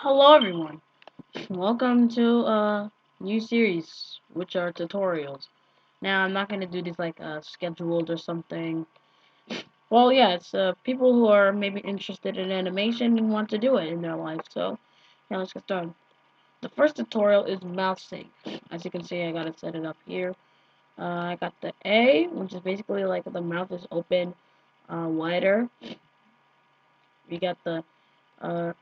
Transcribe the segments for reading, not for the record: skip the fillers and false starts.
Hello everyone. Welcome to a new series, which are tutorials. Now I'm not gonna do this like scheduled or something. Well, yeah, it's people who are maybe interested in animation and want to do it in their life. So, yeah, let's get started. The first tutorial is mouth sync. As you can see, I gotta set it up here. I got the A, which is basically like the mouth is open, wider. We got the uh,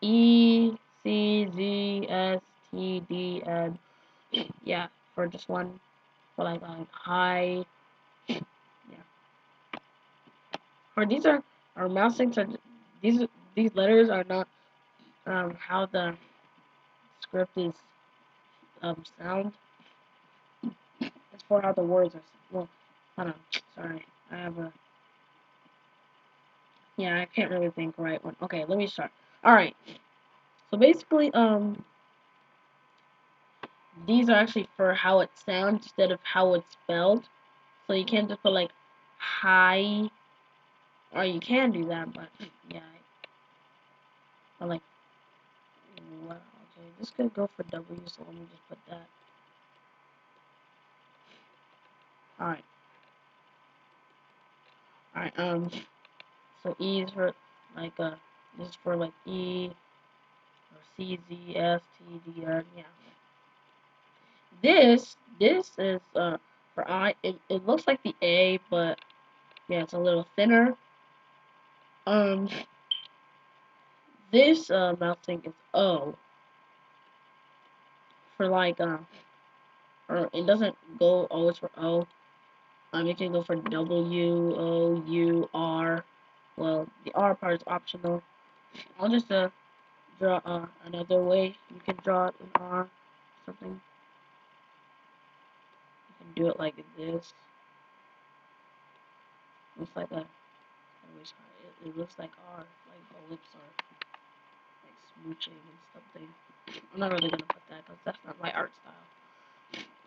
E, C, Z, S, T, D, and yeah, for this one, for like high, yeah. Or these are our mouse things are these these letters are not how the script is sound. It's for how the words are. Well, hold on. Sorry, I have a yeah. I can't really think right one. Okay, let me start. All right. So basically, these are actually for how it sounds instead of how it's spelled. So you can't just put like high, or you can do that, but yeah, I like. Wow, okay, this could go for W, so let me just put that. Alright, alright, so E is for, like, this is for, like, E, or C, Z, S, T, D, N, yeah. This is, for I, it looks like the A, but, yeah, it's a little thinner. Um, this, mouth thing is O, for, like, or it doesn't go always for O. It can go for W, O, U, R. Well, the R part is optional. I'll just draw another way. You can draw it in R, something. You can do it like this. Looks like a. It looks like R, like the lips are like smooching and something. I'm not really gonna put that because that's not my art style.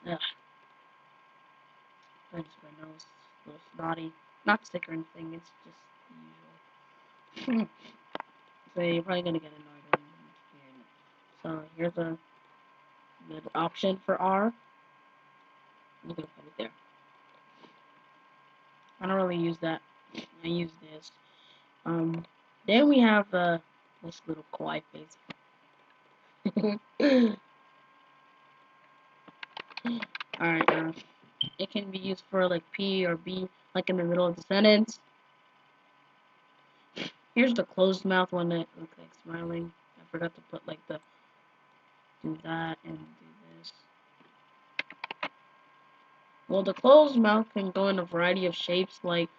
Ugh, that's my nose, a little snotty. Not sick or anything. It's just the usual. So you're probably gonna get annoyed when hearing it. So here's a the option for R. I'm gonna put it there. I don't really use that. I use this. Um, then we have this little kawaii face. Alright, it can be used for like P or B, like in the middle of the sentence. Here's the closed mouth one that looks like smiling. I forgot to put like the do that and do this. Well, the closed mouth can go in a variety of shapes, like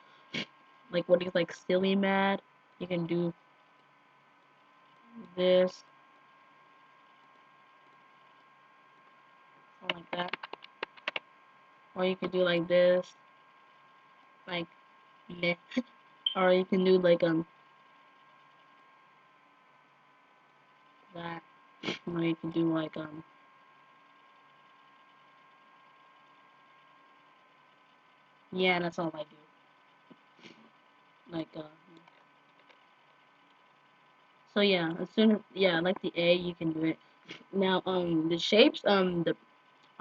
what is like silly mad. You can do this, something like that, or you can do like this, like meh. Or you can do like that, or you can do like yeah, that's all I do. Like so yeah, as soon as yeah, like the A, you can do it. Now the shapes the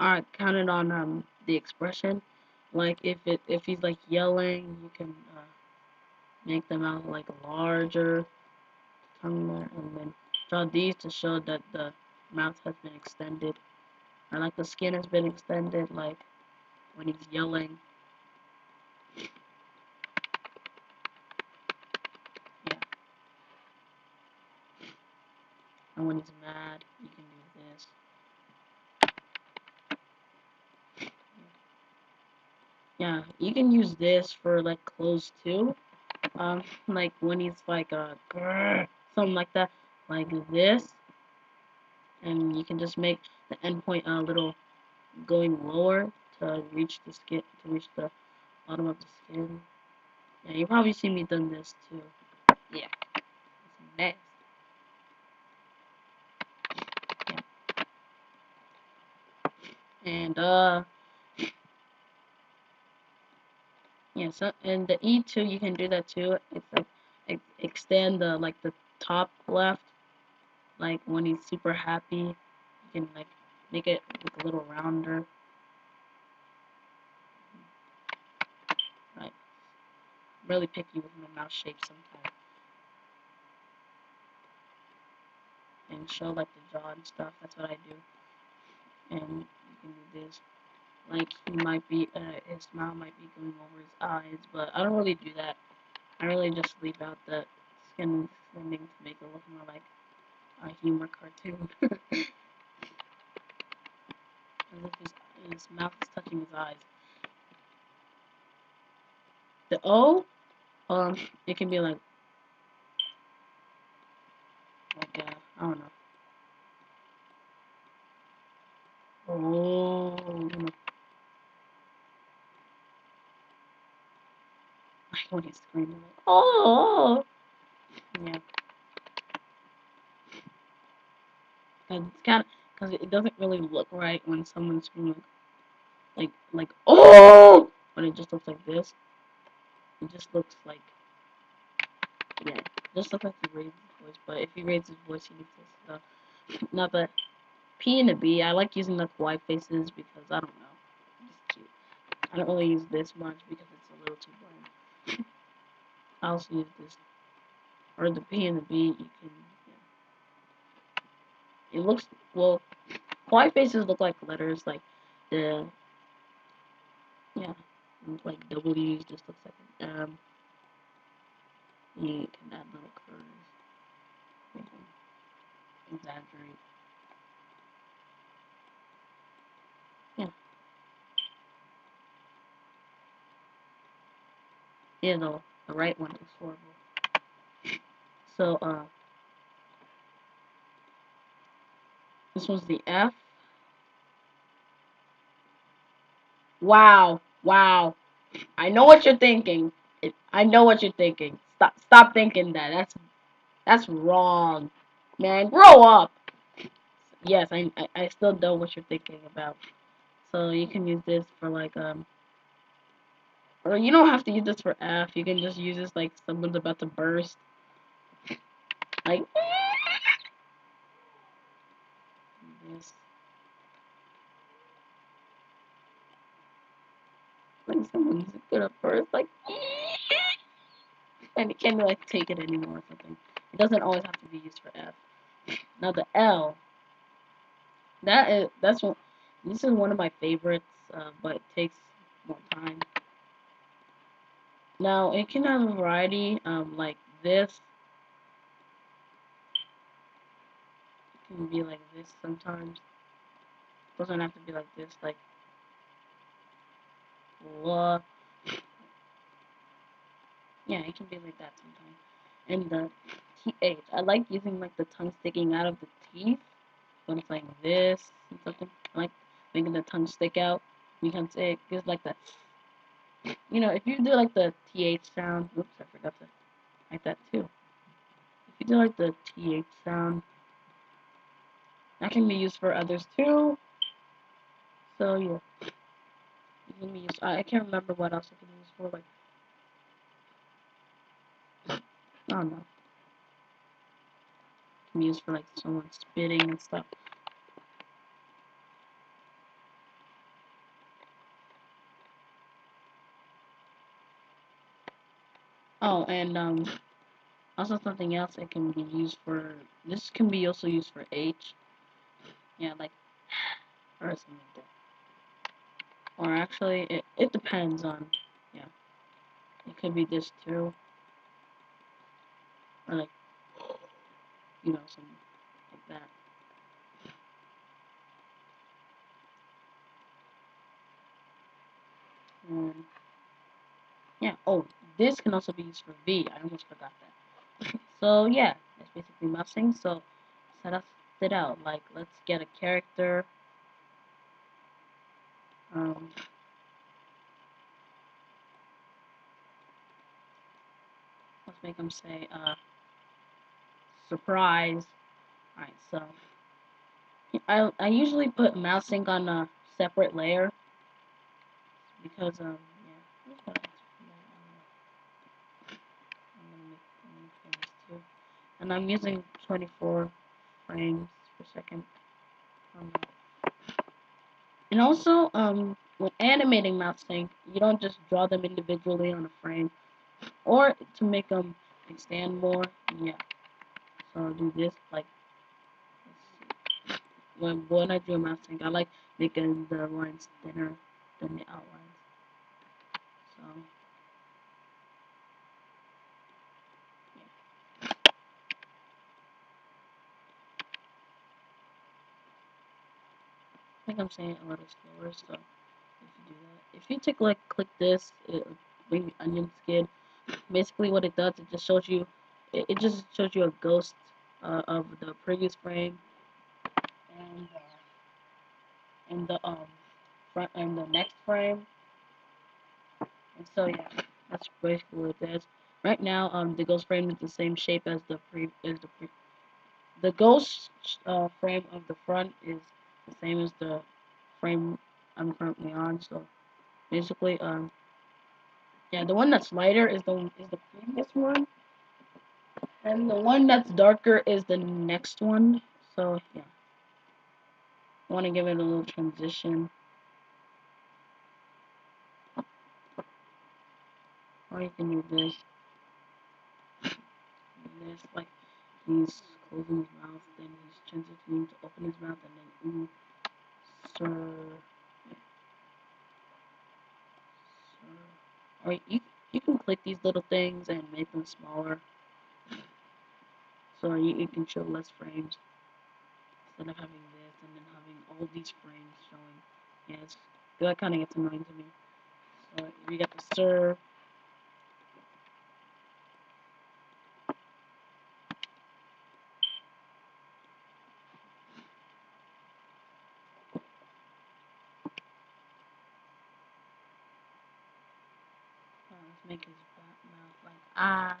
are counted on the expression. Like if he's like yelling, you can make them out like larger, tongue there, and then draw these to show that the mouth has been extended, or like the skin has been extended, like when he's yelling. Yeah, and when he's mad, you can do this. Yeah, you can use this for like clothes too. Like when he's like something like that, like this, and you can just make the endpoint a little going lower to reach the skin, to reach the bottom of the skin. Yeah, you probably see me done this too. Yeah, it's nasty. Yeah, and yeah, so and the E2 you can do that too. It's like extend the like the top left. Like when he's super happy, you can like make it look a little rounder. Like really picky with my mouse shape sometimes, and show like the jaw and stuff. That's what I do. And you can do this. Like he might be, his smile might be going over his eyes, but I don't really do that. I really just leave out the skin extending to make it look more like a humor cartoon. As if his mouth is touching his eyes. The O, it can be I don't know. Oh, like when he's screaming, like, oh, yeah. And it's kind of because it doesn't really look right when someone's screaming oh, when it just looks like this. It just looks like yeah, it just looks like he raised his voice. But if he raises his voice, he needs this stuff. Not the P and the B. I like using the kawaii faces because I don't know, it's just cute. I don't really use this much because it's a little too bland. I also use this or the P and the B. You can. Yeah. It looks well. Kawaii faces look like letters, like the yeah, like W's just looks like an M. You can add little curves. You can exaggerate. Yeah, yeah. The right one is horrible. So this was the F. Wow, wow. I know what you're thinking. I know what you're thinking. Stop thinking that. That's wrong, man. Grow up. Yes, I still know what you're thinking about. So you can use this for or you don't have to use this for F. You can just use this like someone's about to burst, like this. When someone's gonna burst, like, and it can't like take it anymore or something. It doesn't always have to be used for F. Now the L, that's one. This is one of my favorites, but it takes more time. Now it can have a variety, like this. It can be like this sometimes. It doesn't have to be like this, like la. Yeah, it can be like that sometimes. And the TH, I like using like the tongue sticking out of the teeth when it's like this and something. I like making the tongue stick out. You can say it gives like that. You know, if you do like the TH sound, oops, I forgot to like that too. If you do like the TH sound, that can be used for others too. So yeah, you can be used. I can't remember what else it can be used for. Like I don't know, it can be used for like someone spitting and stuff. Oh, and also something else it can be used for. This can be also used for H. Yeah, like or something like that. Or actually, it depends on. Yeah, it could be this too, or like something like that. And yeah. Oh, this can also be used for V. I almost forgot that. So yeah, that's basically mousing. So set us it out. Like let's get a character. Um, let's make them say surprise. Alright, so I usually put mouse ink on a separate layer because yeah. I'm gonna make this too. And I'm using 24. frames per second. And also, when animating mouse sync, you don't just draw them individually on a frame, or to make them expand more. Yeah, so I'll do this like when I do a mouse sync, I like making the lines thinner than the outlines. So yeah. I think I'm saying it a little slower. So if you do that, if you take like click this, bring the onion skin. Basically, what it does, it just shows you, it just shows you a ghost of the previous frame and the front and the next frame. And so yeah, that's basically what it is. Right now, the ghost frame is the same shape as the ghost frame of the front is the same as the frame I'm currently on. So basically, yeah, the one that's lighter is the previous one, and the one that's darker is the next one. So yeah, I want to give it a little transition, or you can do this, like he's closing his mouth, then he's transitioning to open his mouth, and then ooh, sir, sir. Or you can click these little things and make them smaller, so you can show less frames instead of having this and then having all these frames showing. Yeah, that kind of gets annoying to me. So we got the sir. Let's make his mouth like ah.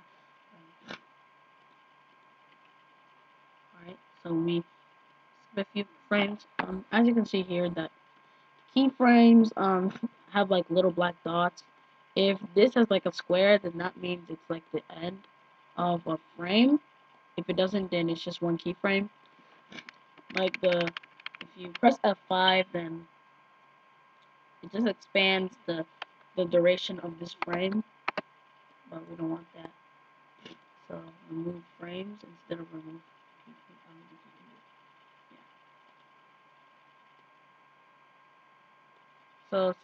Alright, so we skip a few frames. As you can see here, that keyframes have like little black dots. If this has like a square, then that means it's like the end of a frame. If it doesn't, then it's just one keyframe. Like if you press F5, then it just expands the duration of this frame, but we don't want that. So remove frames instead of remove. So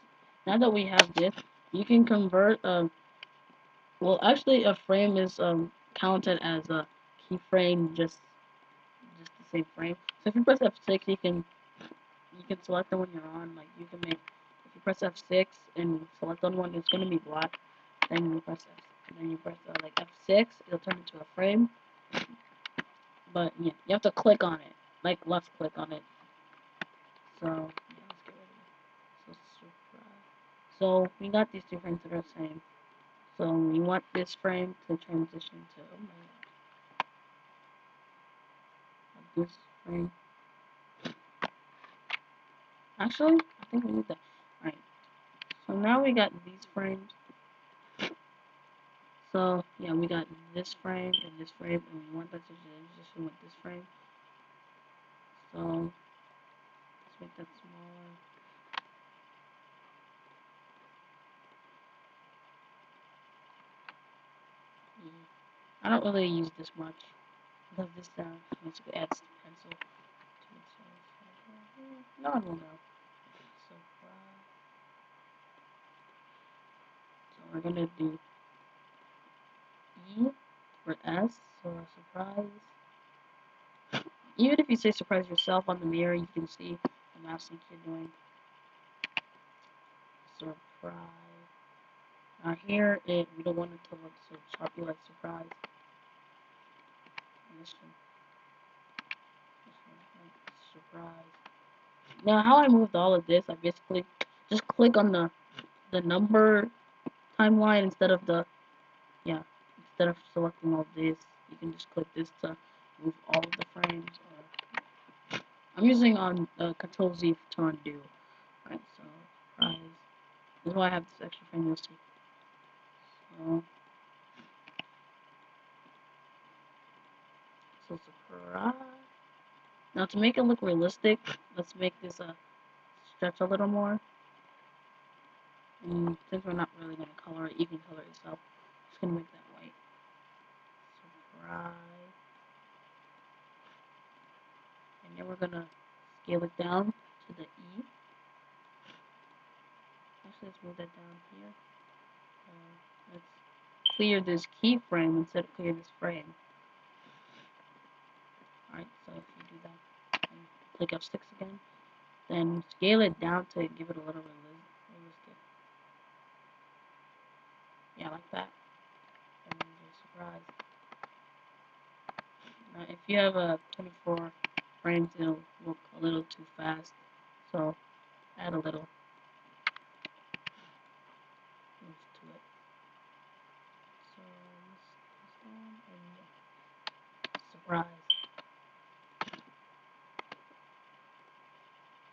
now that we have this, you can convert. Well, actually, a frame is counted as a keyframe, just the same frame. So if you press F6, you can select the one you're on. Like you can make, if you press F6 and select on one, it's gonna be black. Then you press like F6, it'll turn into a frame. But yeah, you have to click on it, like left click on it. So yeah, let's get rid of it. So we got these two frames that are the same. So we want this frame to transition to this frame. Actually, I think we need that. Alright. So now we got these frames. So yeah, we got this frame and this frame, and we want that to transition with this frame. So let's make that smaller. I don't really use this much because this basically adds pencil. No one will know. So we're gonna do E for S. So surprise. Even if you say surprise yourself on the mirror, you can see the mouse sync you're doing. Surprise. Now here, we don't want it to look so choppy like surprise. And this one, like surprise. Now how I moved all of this, I basically just click on the number timeline instead of instead of selecting all this, you can just click this to move all of the frames. I'm using on Control Z to undo. Right, so surprise. This is why I have this extra frame. You'll see. So surprise. Now to make it look realistic, let's make this stretch a little more. And since we're not really gonna color it, you can color it yourself. Just gonna make that white. Surprise. And then we're gonna scale it down to the E. Actually, let's move that down here. Let's clear this keyframe instead of clear this frame. Alright, so if you do that, and click F6 again, then scale it down to give it a little realistic. Yeah, like that. And then just surprise. Now, if you have a 24 frames, it'll look a little too fast. So add a little boost to it. So this down and surprise.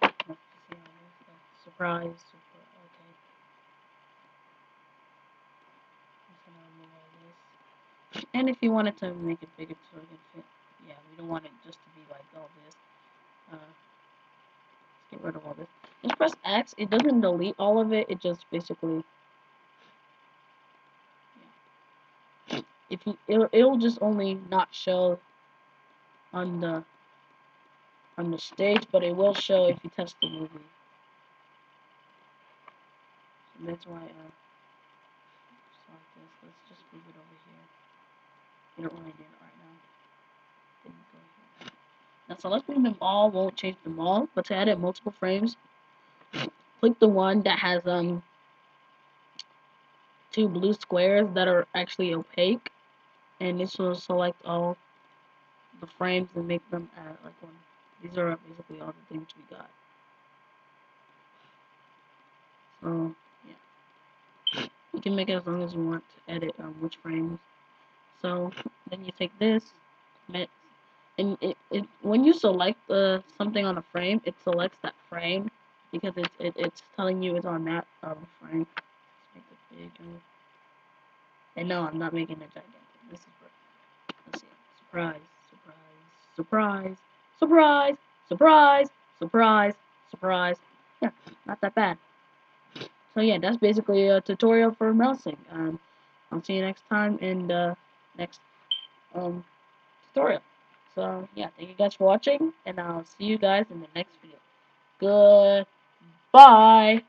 Let's see how it is. Surprise. Okay. I'm just gonna remove all this. And if you wanted to make it bigger so it can fit, yeah, we don't want it just to be like all this. Let's get rid of all this. Just press X. It doesn't delete all of it. It just basically, yeah. If you, it'll just only not show on the stage, but it will show if you test the movie. So that's why just like this. Let's just move it over here. You don't really need it right now. Then go here. Now selecting them all won't change them all, but to edit multiple frames, click the one that has two blue squares that are actually opaque, and this will select all the frames and make them like one. These are basically all the things we got. So yeah, you can make it as long as you want to edit which frames. So then you take this, and when you select something on a frame, it selects that frame because it's telling you it's on that frame. Let's make it big. And no, I'm not making it gigantic. This is perfect. Let's see. Surprise, surprise, surprise, surprise, surprise, surprise, surprise. Yeah, not that bad. So yeah, that's basically a tutorial for mousing. I'll see you next time in the next um tutorial. So yeah, thank you guys for watching, and I'll see you guys in the next video. Goodbye.